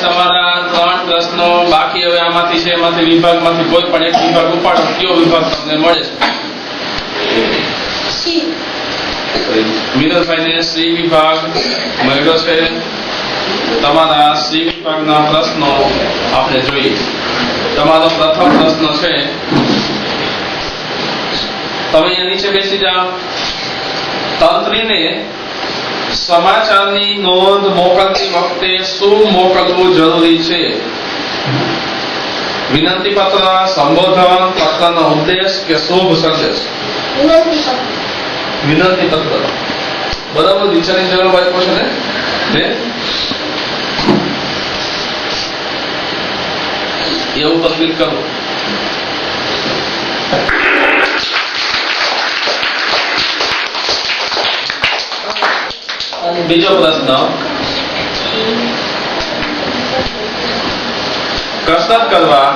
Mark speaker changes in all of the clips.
Speaker 1: તમારા 3 પ્રશ્નો બાકી હવે આમાંથી છે, એમાંથી વિભાગમાંથી કોઈ પણ એક વિભાગ ઉપાડો. કયો વિભાગ તમને મળે છે? મિનલભાઈ ને સી વિભાગ મળ્યો છે. તમારા સી વિભાગના પ્રશ્નો આપણે જોઈએ. તમારો પ્રથમ પ્રશ્ન છે, તમે અહીંયા નીચે બેસી જાઓ. તંત્રીને સમાચારની નોંધ મોકલતી વખતે શું મોકલવું જરૂરી છે? વિનંતી પત્ર, સંબોધન, પત્રનો ઉદ્દેશ કે શુભ સંદેશ? વિનંતી પત્ર. બરાબર, વિચારી જવાબ આપ્યો છે ને? એવું પર ક્લિક કરો. બીજો પ્રશ્ન, કસરત કરવા,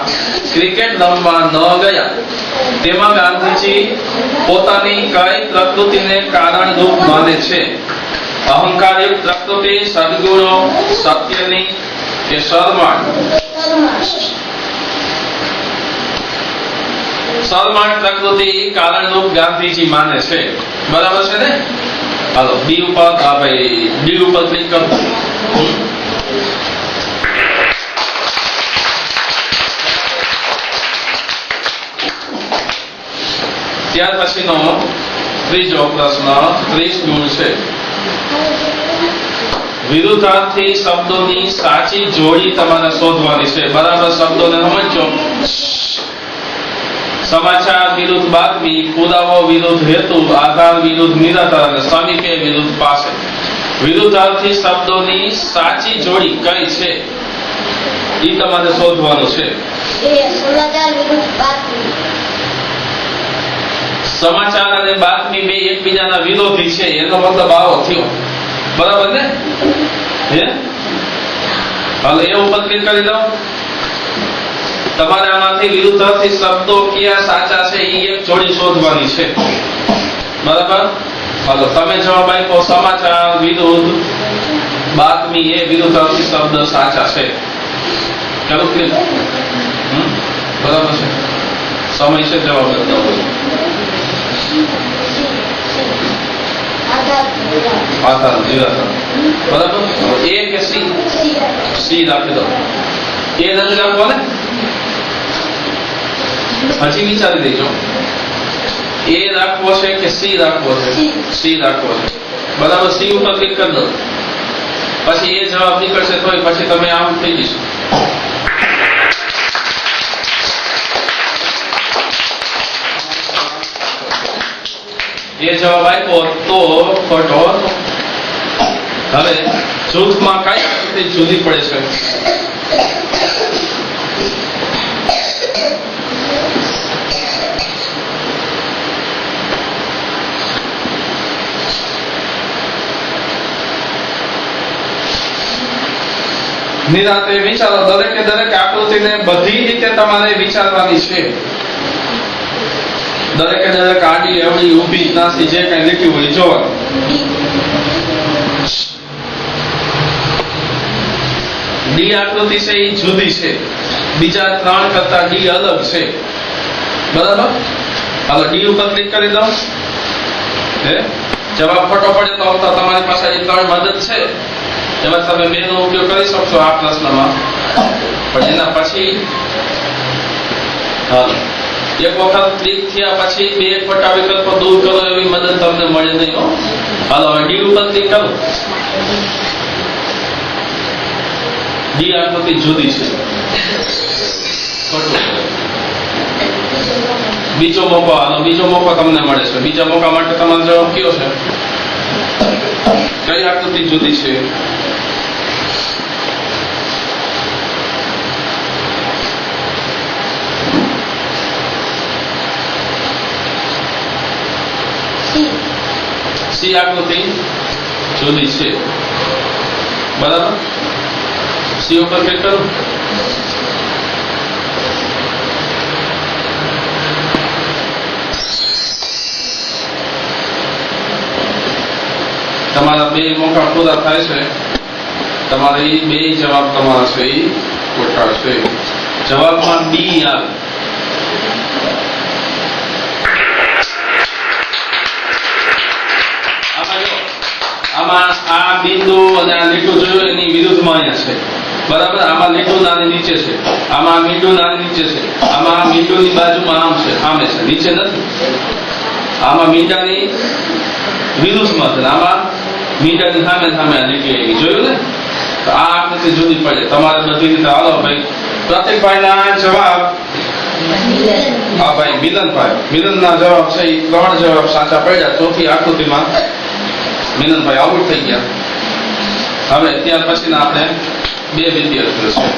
Speaker 1: ક્રિકેટ રમવા ન ગયા તેમાં ગાંધીજી પોતાની કઈ પ્રકૃતિને કારણરૂપ માને છે? અહંકારયુક્ત પ્રકૃતિ, સદગુણો, સત્યની કે શરમાળ? શરમાળ પ્રકૃતિ કારણરૂપ ગાંધીજી માને છે. બરાબર છે ને? હાલો બી ઉપર, ભાઈ બી ઉપર ક્લિક કરો. ત્યાર પછીનો ત્રીજો પ્રશ્ન 30 ગુણ છે. વિરુદ્ધાર્થી શબ્દોની સાચી જોડી તમારે શોધવાની છે. બરાબર શબ્દોને સમજો. સમાચાર વિરુદ્ધ બાતમી, પુરાવો વિરુદ્ધ હેતુ, આધાર વિરુદ્ધ નિરંતર અને સમીપે વિરુદ્ધ પાસે. વિરુદ્ધાર્થી શબ્દોની સાચી જોડી કઈ છે એ તમારે શોધવાનું છે. સમાચાર અને બાતમી બે એકબીજાના વિરોધી છે, એનો મતલબ આવો થયો. બરાબર ને? હાલો એ ઉપર ક્લિક કરી દો. તમારે આમાંથી વિરુદ્ધાર્થી શબ્દો કયા સાચા છે એ એક જોડી શોધવાની છે. બરાબર? હાલો તમે જવાબ આપ્યો સમાચાર વિરુદ્ધ બાતમી, એ વિરુદ્ધાર્થી શબ્દ સાચા છે. ચાલો ક્લિક. બરાબર છે? સમય છે જવાબ લખતા હોય. આધાર નિરંતર. બરાબર? એ કે સી? સી રાખી દો. એ નથી રાખવો ને? હજી વિચારી દેજો. એ રાખવો છે કે સી રાખવો છે? સી રાખવો છે. બરાબર, સી ઉપર ક્લિક કરી દો. પછી એ જવાબ નીકળશે તો પછી તમે આમ થઈ જશો. એ જવાબ આપ્યો તો ખોટો હતો. હવે જૂથમાં કઈ આકૃતિ જુદી પડે છે? નિરાંતે વિચારો. દરેકે દરેક આકૃતિને બધી રીતે તમારે વિચારવાની છે. દરેકે દરેક આડી, અવળી, ઊભી, નાસી જે કઈ લીટી હોય જોવાનું. ડી આકૃતિ છે એ જુદી છે, બીજા 3 કરતા ડી અલગ છે. બરાબર? હાલો ડી ઉપર ક્લિક કરી દો. જવાબ ખોટો પડે તો તમારી પાસે 3 મદદ છે, એમાં તમે 2 નો ઉપયોગ કરી શકશો આ પ્રશ્નમાં. પણ એના પછી હાલો એક વખત ક્લિક થયા પછી 2 ખોટા વિકલ્પો દૂર કરો એવી મદદ તમને મળે નહીં. હાલો હવે ડી ઉપર ક્લિક કરો. ડી આકૃતિ જુદી છે. બીજો મોકો. હાલો બીજો મોકો તમને મળે છે. બીજા મોકા માટે તમારો જવાબ કયો છે? કઈ આકૃતિ જુદી છે? સી આકૃતિ જુદી છે. બરાબર? સી ઉપર ક્લિક કરો. તમારા 2 મોકા પૂરા થાય છે. તમારે 2 જવાબ તમારા છે એ ખોટા છે. જવાબમાં બી આવે. આમાં આ બિંદુ અને આ લીટું જોયું એની વિરુદ્ધમાં અહીંયા છે. બરાબર. આમાં લીટું નાની નીચે છે, આમાં મીંડું નાની નીચે છે, આમાં મીંડુની બાજુમાં આમ છે, સામે છે, નીચે નથી. આમાં મીંડાની વિરુદ્ધમાં છે, આમાં મીંડાની સામે સામે આ લીટી આવી. જોયું ને? તો આ આકૃતિ જુદી પડે. તમારે બધી રીતે હાલો ભાઈ. પ્રતિકભાઈના જવાબ, હા ભાઈ મિલનભાઈ, મિલનના જવાબ છે એ 3 જવાબ સાચા પડ્યા. ચોથી આકૃતિમાં મિલનભાઈ આઉટ થઈ ગયા. હવે ત્યાર પછીના આપણે 2 વિદ્યાર્થીઓ છે.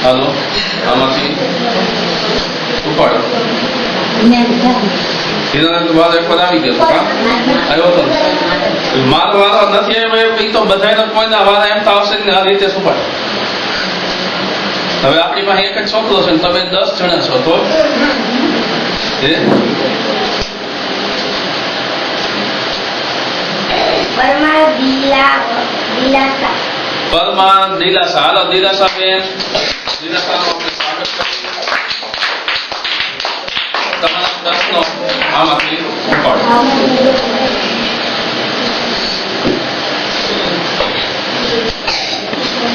Speaker 1: હાલો, આમાંથી ઉપાડો. આવી ગયો આવ્યો તો મારો વારો નથી આવ્યો એ તો બધાના કોઈના વારા એમ તો આવશે ને. આ રીતે શું પાડે? હવે આપણી પાસે એક જ છોકરો છે, તમે 10 જણા છો તો પરમાર દિલાસા. હાલો દિલાસા બેન, દિલાસાનો આપણે સ્વાગત કરીએ. તમારા પ્રશ્નો આમાંથી ઉપાડો.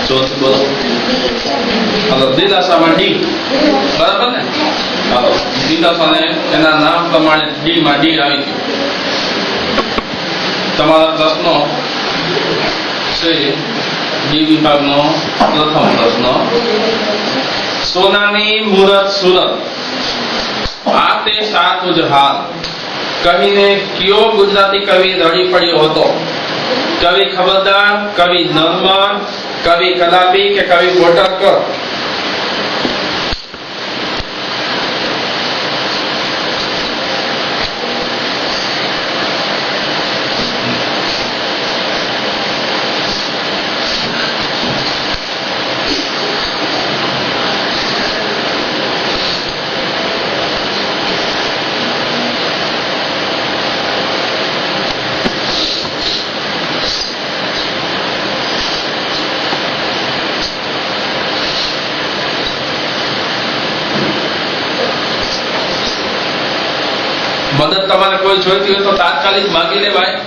Speaker 1: ચોથી બોલો. હાલો દિલાસામાં ડી. બરાબર ને? હાલો દિલાસાને એના નામ પ્રમાણે ડી માં ડી આવી ગયું. તમારા પ્રશ્નો છે ડી વિભાગનો પ્રથમ પ્રશ્ન. સોનાની મૂરત સુરત આ તે સાચું જ હાલ કહીને કયો ગુજરાતી કવિ રડી પડ્યો હતો? કવિ ખબરદાર, કવિ નર્મદ, કવિ કલાપી કે કવિ બોટાદકર? મદદ તમારે કોઈ જોઈતી હોય તો તાત્કાલિક માગી લેવાય.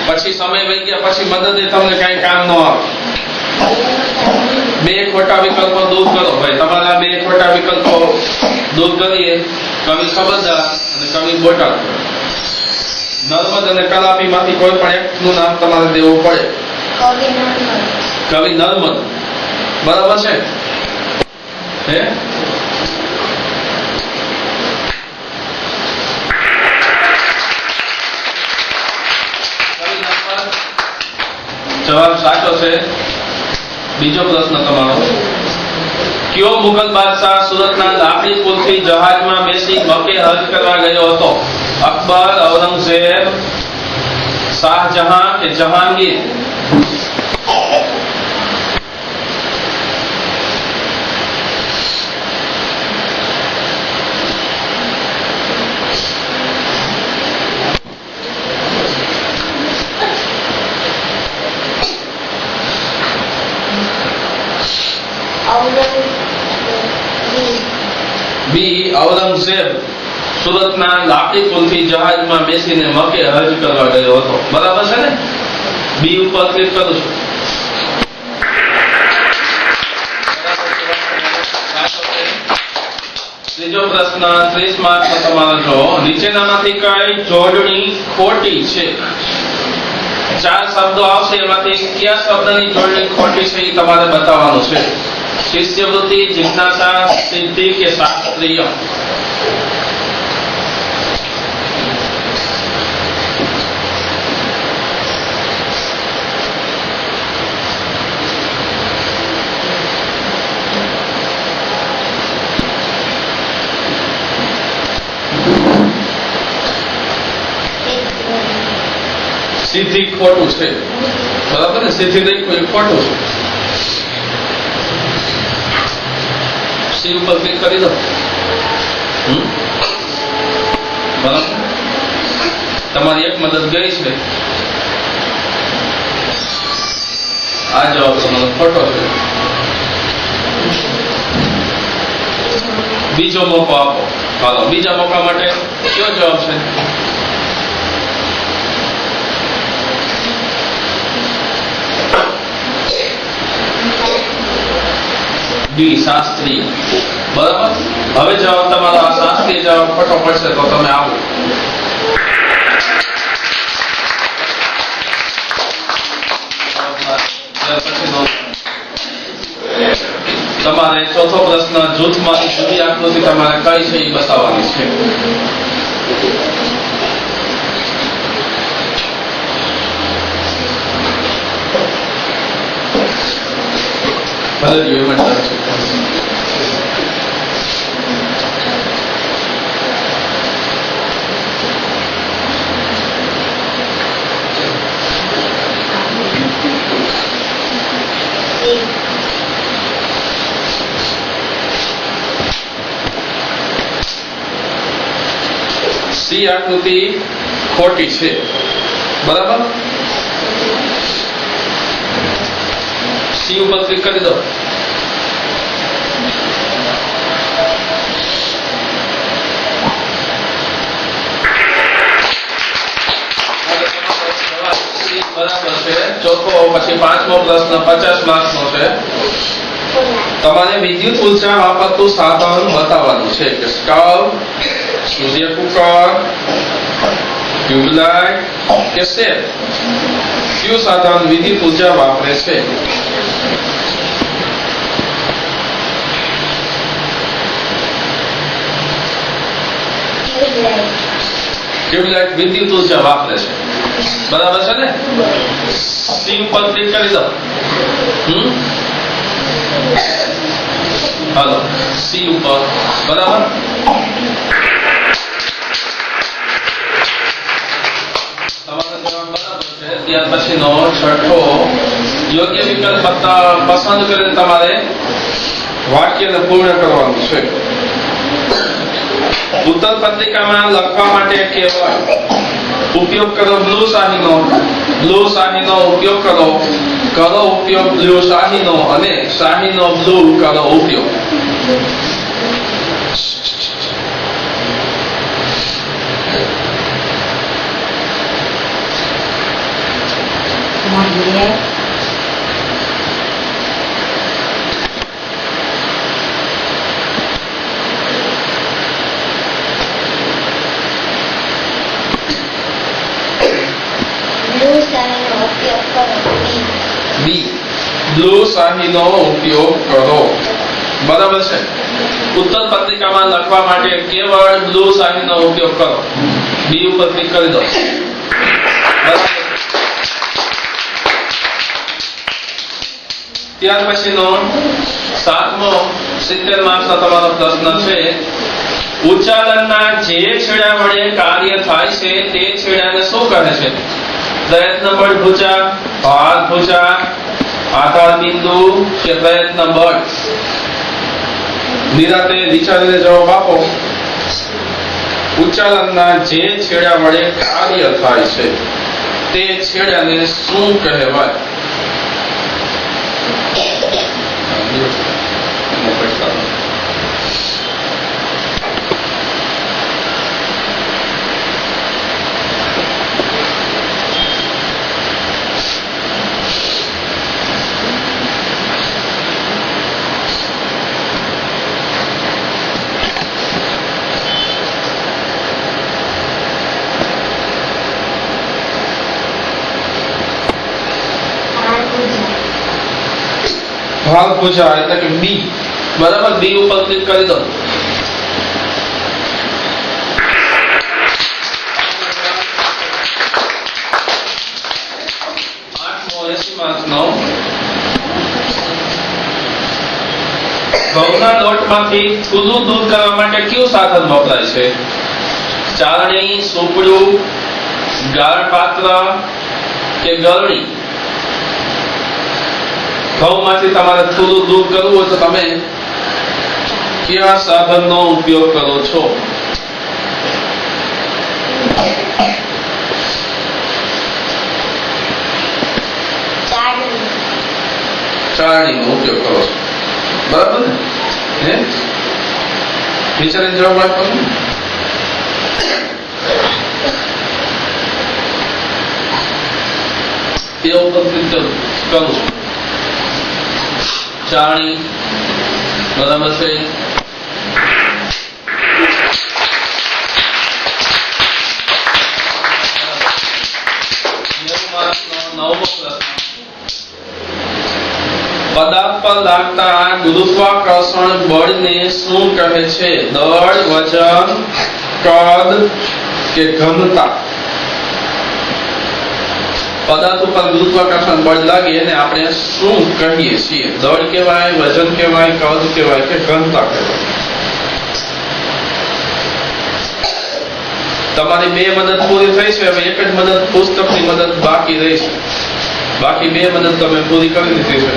Speaker 1: પછી સમય વહી ગયા પછી મદદ તમને કઈ કામ ન આવે. 2 ખોટા વિકલ્પો દૂર કરો ભાઈ. તમારા 2 ખોટા વિકલ્પો દૂર કરીએ. કવિ ખબરદાર અને કવિ બોટાદકર. નર્મદ અને કલાપી માંથી કોઈ પણ એકનું નામ તમારે દેવું પડે. કવિ નર્મદ. બરાબર છે? હે જવાબ સાચો છે. બીજો પ્રશ્ન તમારો. કયો મુગલ બાદશાહ સુરતના લાકડી પુલથી જહાજમાં બેસી મકે હજ કરવા ગયો હતો? અકબર, ઔરંગઝેબ, શાહજહાં કે જહાંગીર? બી ઔરંગઝેબ સુરતના લાકડી પુલથી જહાજમાં બેસીને મકે હજ કરવા ગયો હતો. બરાબર છે ને? બી ઉપર ક્લિક કરું છું. ત્રીજો પ્રશ્ન 30 માર્કનો તમારો જો. નીચેનામાંથી કઈ જોડણી ખોટી છે? 4 શબ્દો આવશે એમાંથી કયા શબ્દની જોડણી ખોટી છે એ તમારે બતાવવાનું છે. શિષ્યવૃત્તિ, જિજ્ઞાસા, સિદ્ધિ કે શાસ્ત્રીય? સિદ્ધિ ખોટું છે. બરાબર ને? સિદ્ધિ નહીં કોઈ ખોટું છે. સી ઉપર ક્લિક કરી દો. બરાબર. તમારી એક મદદ ગઈ છે. આ જવાબ તમારો ખોટો છે. બીજો મોકો આપો. ચાલો બીજા મોકા માટે કયો જવાબ છે? બી શાસ્ત્રીય. બરાબર. હવે જવાબ તમારો આ શાસ્ત્રીય જવાબ ખોટો પડશે તો તમે આવો. તમારે ચોથો પ્રશ્ન જૂથમાંથી જુદી આકૃતિ તમારે કઈ છે એ બતાવવાની છે. સી આકૃતિ ખોટી છે. બરાબર. સી ઉપર ક્લિક કરી દો. બરાબર છે. ચોથો પછી પાંચમો પ્રશ્ન 50 માર્ક્સનો છે. તમારે વિદ્યુત ઉર્જા વાપરતું સાધન બતાવવાનું છે કે સ્ટવ, સૂર્ય કુકર, ટ્યુબલાઇટ કે સેલ. કયું સાધન વિદ્યુત ઉર્જા વાપરે છે? ટ્યુબલાઇટ વિદ્યુત ઉર્જા વાપરે છે. બરાબર છે ને? સી ઉપર ક્લિક કરી દો. હાલો સી ઉપર. બરાબર. ત્યાર પછીનો છઠ્ઠો યોગ્ય વિકલ્પ પસંદ કરીને તમારે વાક્યને પૂર્ણ કરવાનું છે. ઉત્તર પત્રિકામાં લખવા માટે કેવળ ઉપયોગ કરો બ્લુ શાહીનો. બ્લુ શાહીનો ઉપયોગ કરો. કરો ઉપયોગ બ્લુ શાહીનો અને શાહીનો બ્લુ કરો ઉપયોગ. બી બ્લુ શાહીનો ઉપયોગ કરો. બરાબર છે. ઉત્તર પત્રિકામાં લખવા માટે કેવળ બ્લુ શાહીનો ઉપયોગ કરો. બી ઉપર ક્લિક કરી દો. ત્યાર પછીનો સાતમો 70 માર્ક્સનો તમારો પ્રશ્ન છે. ઉચ્ચાલનના જે છેડા વડે કાર્ય થાય છે તે છેડાને શું કહે છે? પ્રયત્ન બળ ભુજા, ભાર ભુજા, આધાર બિંદુ કે પ્રયત્ન બળ? નિરાતે વિચારીને જવાબ આપો. ઉચ્ચાલનના જે છેડા વડે કાર્ય થાય છે તે છેડાને શું કહેવાય? ભાર ભુજા એટલે કે બી. બરાબર. બી ઉપર ક્લિક કરી દો. ઘઉંના લોટમાંથી થૂલું દૂર કરવા માટે કયું સાધન વપરાય છે? ચાળણી, સુપડું, ગાળ પાત્ર કે ગળણી? ઘઉંમાંથી તમારે થૂલું દૂર કરવું હોય તો તમે કયા સાધનનો ઉપયોગ કરો છો? ચારણીનો ઉપયોગ કરો છો. બરાબર ને? હે વિચારીને જવાબ આપવાનો. તે ઉપકૃત કરું છું. ચારણી બરાબર છે. પદાર્થ પર લાગતા ગુરુત્વાકર્ષણ બળને શું કહે છે? દળ, વજન, કદ કે ઘનતા? પદાર્થ ઉપર ગુરુત્વાકર્ષણ બળ લાગે એને આપણે શું કહીએ છીએ? દળ કહેવાય, વજન કહેવાય, કદ કહેવાય કે ઘનતા કહેવાય? તમારી બે મદદ પૂરી થઈ છે. હવે એક જ મદદ પુસ્તકની મદદ બાકી રહી છે. બાકી બે મદદ તમે પૂરી કરી દીધી છે.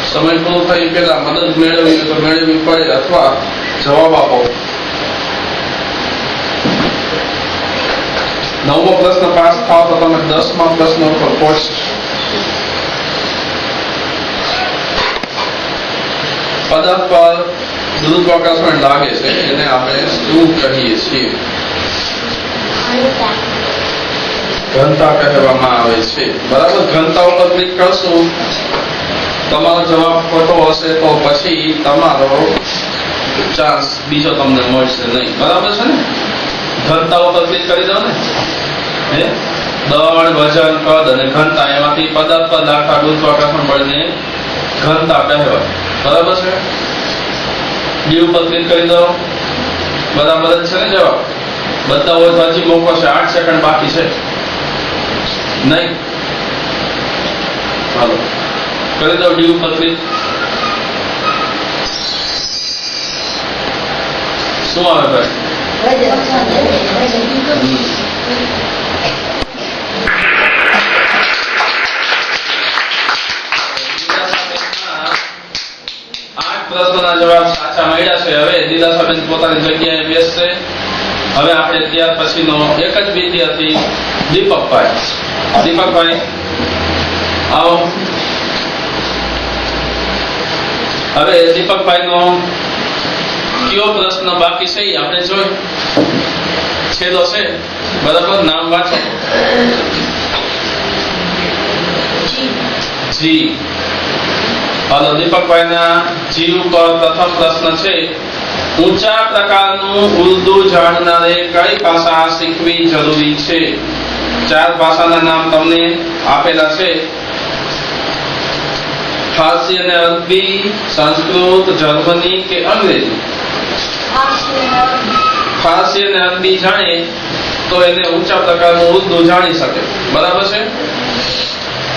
Speaker 1: સમય પૂરો થાય પેલા મદદ મેળવવી તો મેળવવી પડે અથવા જવાબ આપો. 9મો પ્રશ્ન પાસ થાવ તો તમે 10મા પ્રશ્ન ઉપર પહોંચશો. પદાર્થ પર ગુરુત્વાકર્ષણ લાગે છે એને આપણે શું કહીએ છીએ? ઘનતા કહેવામાં આવે છે. બરાબર. ઘનતા ઉપર ક્લિક કરશું. તમારો જવાબ ખોટો હશે તો પછી તમારો ચાન્સ બીજો તમને મળશે નહીં. બરાબર છે ને? ઘનતા ઉપર ક્લિક કરી દો ને. હે દળ, વજન, કદ અને ઘનતા એમાંથી પદાર્થ પર લાગતા ગુરુત્વાકર્ષણ બળને ઘનતા કહેવાય. બરાબર છે? ડી ઉપર ક્લિક કરી દો. બરાબર જ છે ને જવાબ? બધા હોય તો હજી મોકો છે. 8 સેકન્ડ બાકી છે. નહીં? હાલો કરી દો ડી ઉપર ક્લિક. શું આવે ભાઈ? પ્રશ્નના જવાબ સાચા મળ્યા છે. હવે દિલાસાબેન પોતાની જગ્યાએ બેસશે. હવે આપણે ત્યાર પછીનો એક જ વિદ્યાર્થી દીપકભાઈ. દીપકભાઈ આવો. હવે દીપકભાઈ નો કયો પ્રશ્ન બાકી છે આપણે જોઈ. છેલ્લો છે. બરાબર. નામ વાંચો. જી. હાલો દીપકભાઈ ના જી ઉપર પ્રથમ પ્રશ્ન છે. ઊંચા પ્રકારનું ઉર્દુ જાણનારે કઈ ભાષા શીખવી જરૂરી છે? 4 ભાષાના નામ તમને આપેલા છે. ફારસી અને અરબી, સંસ્કૃત, જર્મની કે અંગ્રેજી? ફારસી અને અરબી જાણે તો એને ઊંચા પ્રકારનું ઉર્દુ જાણી શકે. બરાબર છે?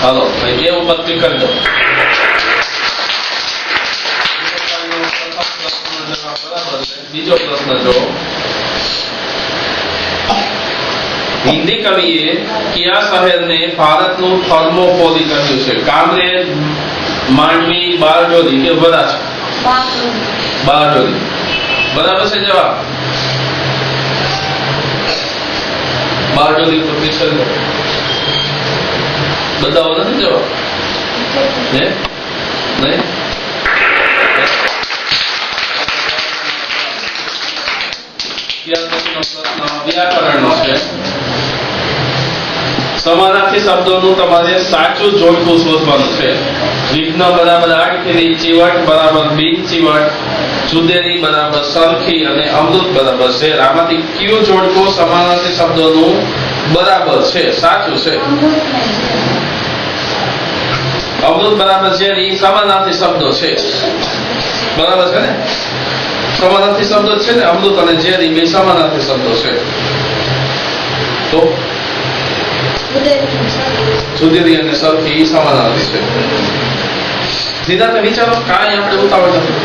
Speaker 1: હાલો ભાઈ એ ઉપર ક્લિક કરી દો. બીજો પ્રશ્ન જો. હિન્દી કવિએ કયા શહેરને ભારતનું થર્મોપોલી કહ્યું છે? કામરેજ, માંડવી, બારડોલી કે વરાછા? બારડોલી. બરાબર છે જવાબ? બારડોલી પર ક્લિક કરી દો. બતાવો નથી જવાબ? હે નહીં? વ્યાકરણનો છે. સમાનાર્થી શબ્દોનું તમારે સાચું જોડકું શોધવાનું છે. વિઘ્ન બરાબર આડખેરી, ચીવટ બરાબર બિન ચીવટ, જુદેરી બરાબર સરખી અને અમૃત બરાબર શેર. આમાંથી કયું જોડકું સમાનાર્થી શબ્દોનું બરાબર છે, સાચું છે? અમૃત બરાબર શેર એ સમાનાર્થી શબ્દો છે. બરાબર છે ને? સમાનાર્થી શબ્દો છે ને. અમૃત અને ઝેર એ બે સમાનાર્થી શબ્દો છે. તો જુદેરી અને સરખી સમાનાર્થી છે. નિરાંતે વિચારો, કાંઈ આપણે ઉતાવળ નથી,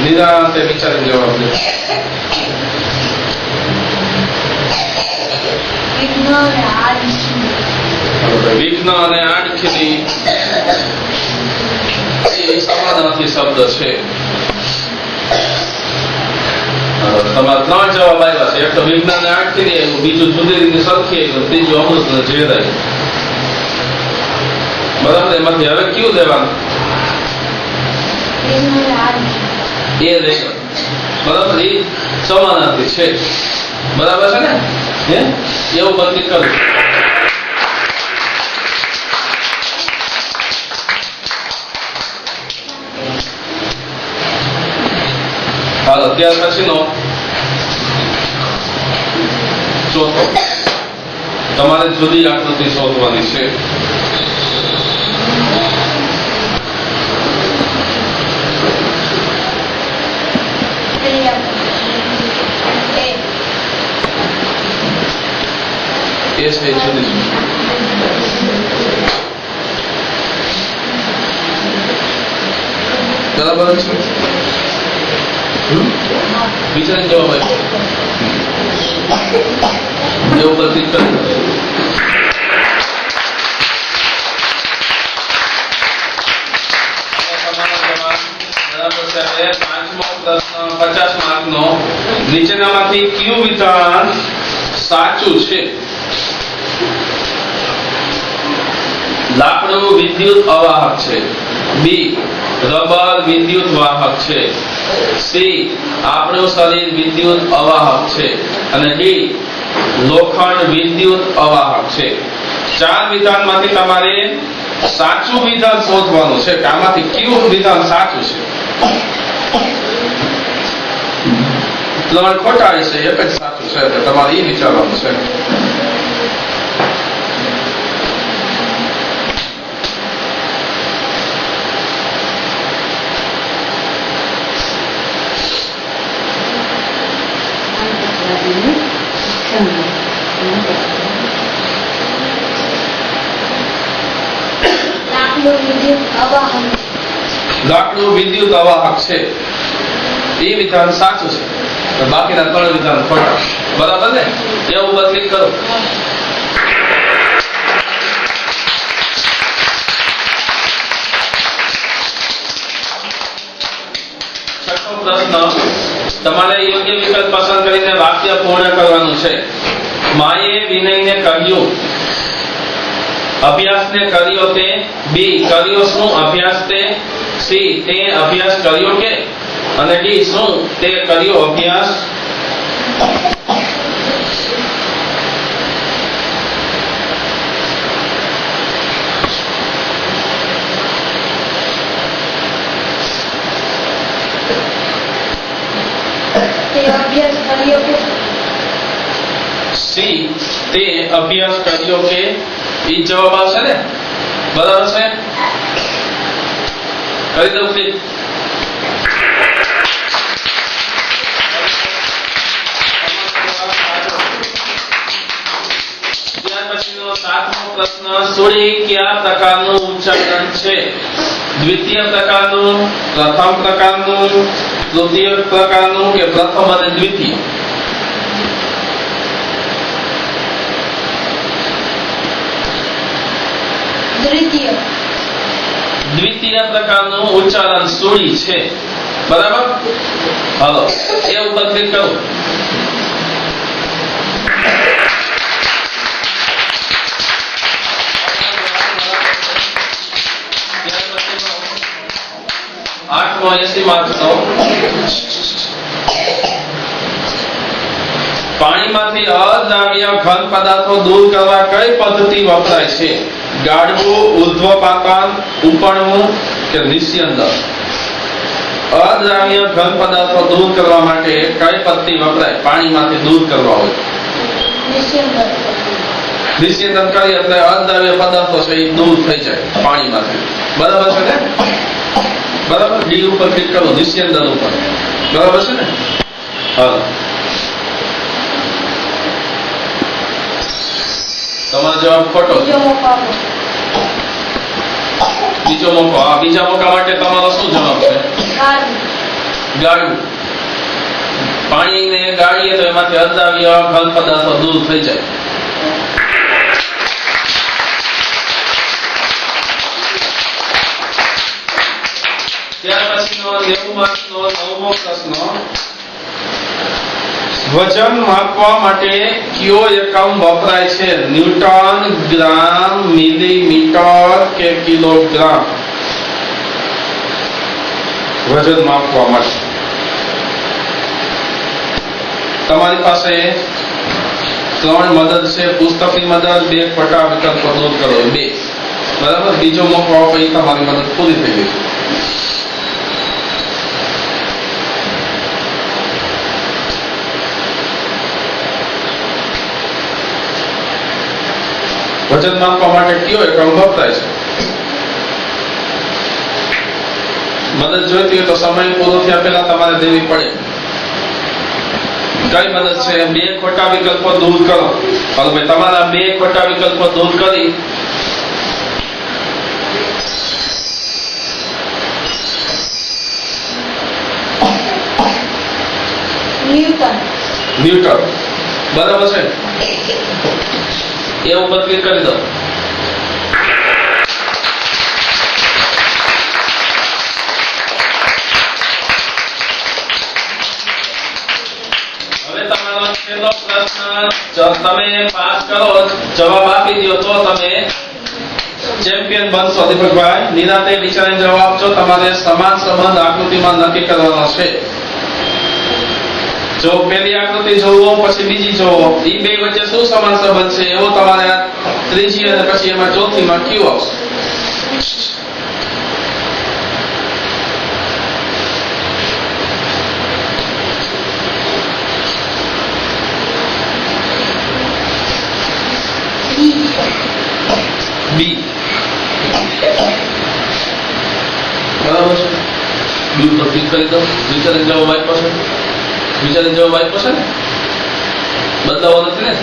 Speaker 1: નિરાંતે વિચારીને જવાબ દે. વિઘ્ન અને આડખીની એ સમાનાર્થી શબ્દ છે. તમારા 3 જવાબ આવ્યા છે. એક તો વિઘ્ન અને આડખીની આવ્યું, બીજું જુદી રીતે સરખી આવ્યું, ત્રીજું અમૃત અને ઝેર આવ્યું. બરાબર. એમાંથી હવે કયું લેવાનું? એ લેવાનું. બરાબર. એ સમાનાર્થી છે. બરાબર છે ને? એવું બંધ કરું. હાલો, ત્યાર પછીનો ચોથો. તમારે જુદી આકૃતિ શોધવાની છે. એ છે જુદી જુદી. બરાબર છે. વિચારી જવાબ આપ્યો. એવું પ્રતિક કરી. બરાબર છે. 5મો પ્રશ્ન 50 માર્કનો. નીચેનામાંથી કયું વિધાન સાચું છે? લાકડું વિદ્યુત અવાહક છે. બી, રબર વિદ્યુત વાહક છે. સી, આપણું શરીર વિદ્યુત અવાહક છે. અને ડી, લોખંડ વિદ્યુત અવાહક છે. 4 વિધાનમાંથી તમારે સાચું વિધાન શોધવાનું છે કે આમાંથી કયું વિધાન સાચું છે. 3 ખોટા છે, એક જ સાચું છે. એટલે તમારે એ વિચારવાનું છે. લાકડું વિદ્યુત અવાહક છે. એ વિધાન સાચું છે. બાકીના 3 વિધાન ખોટા. બરાબર ને? એવું ઉપર ક્લિક કરો. છઠ્ઠો પ્રશ્ન. તમારે યોગ્ય વિકલ્પ પસંદ કરીને વાક્ય પૂર્ણ કરવાનું છે. માએ વિનયને કહ્યું, અભ્યાસને કર્યો તે. બી, કર્યો શું અભ્યાસ તે. સી, તે અભ્યાસ કર્યો કે. અને ડી, શું તે કર્યો અભ્યાસ. સી, તે અભ્યાસ કર્યો કે. એ જવાબ આવશે ને? બરાબર છે. કરી દઉં ક્લિક. ત્યાર પછીનો 7મો પ્રશ્ન. સુડી કયા પ્રકારનું ઉચ્ચારણ છે? દ્વિતીય પ્રકારનું, પ્રથમ પ્રકારનું, તૃતીય પ્રકારનું કે પ્રથમ અને દ્વિતીય? દ્વિતીય પ્રકારનું ઉચ્ચારણ સુડી છે. બરાબર. હાલો, એ ઉપર ક્લિક કરો. આઠમો 80 માર્કનો. પાણીમાંથી અદ્રાવ્ય ઘન પદાર્થો દૂર કરવા કઈ પદ્ધતિ વપરાય છે? ગાળવું, ઉર્ધ્વપાતન, ઉપણવું કે નિસ્યંદન? અદ્રાવ્ય ઘન પદાર્થો દૂર કરવા માટે કઈ પદ્ધતિ વપરાય પાણીમાંથી દૂર કરવા હોય? નિસ્યંદન કરી એટલે અદ્રાવ્ય પદાર્થો છે એ દૂર થઈ જાય પાણીમાંથી. બરાબર છે ને? બરાબર. ડી ઉપર ક્લિક કરો, નિસ્યંદન ઉપર. બરાબર છે ને? હાલો, તમારો જવાબ ખોટો છે. બીજો મોકો. આ બીજા મોકા માટે તમારો શું જવાબ છે? ગાળવું. પાણીને ગાળીએ તો એમાંથી અદ્રાવ્ય ઘન પદાર્થો દૂર થઈ જાય. ત્યાર પછીનો 90 માર્કનો 9મો પ્રશ્ન. વજન માપવા માટે કયો એકમ વપરાય છે? ન્યૂટન, ગ્રામ, મિલીમીટર કે કિલોગ્રામ? વજન માપવા માટે તમારી પાસે 3 મદદ છે. પુસ્તકની મદદ, 2 ખોટા વિકલ્પો દૂર કરો, 2. બરાબર. બીજો મોકો પછી તમારી મદદ પૂરી થઈ ગઈ. વજન માપવા માટે કયો એકમ વપરાય છે? મદદ જોઈતી હોય તો સમય પૂરો થયા પહેલા તમારે દેવી પડે. કઈ મદદ છે? 2 ખોટા વિકલ્પો દૂર કરો. હાલો ભાઈ, તમારા 2 ખોટા વિકલ્પો દૂર કરી ન્યૂટન. બરાબર છે. એ ઉપર ક્લિક કરી દો. હવે તમારો છેલ્લો પ્રશ્ન તમે પાસ કરો, જવાબ આપી દો તો તમે ચેમ્પિયન બનશો. દીપકભાઈ, નિરાંતે વિચારીને જવાબ આપજો. તમારે સમાન સંબંધ આકૃતિમાં નક્કી કરવાનો છે. જો પેલી આકૃતિ જોવો પછી બીજી જોવો, એ બે વચ્ચે શું સમાન સંબંધ છે એવો તમારે ત્રીજી અને પછી એમાં ચોથીમાં કયું આવશે? બી. બરાબર છે. બી ઉપર ક્લિક કરી દો. વિચારીને જવાબ આપ્યો છે. વિચારીને જવાબ આપ્યો છે ને? બદલાવો નથી ને?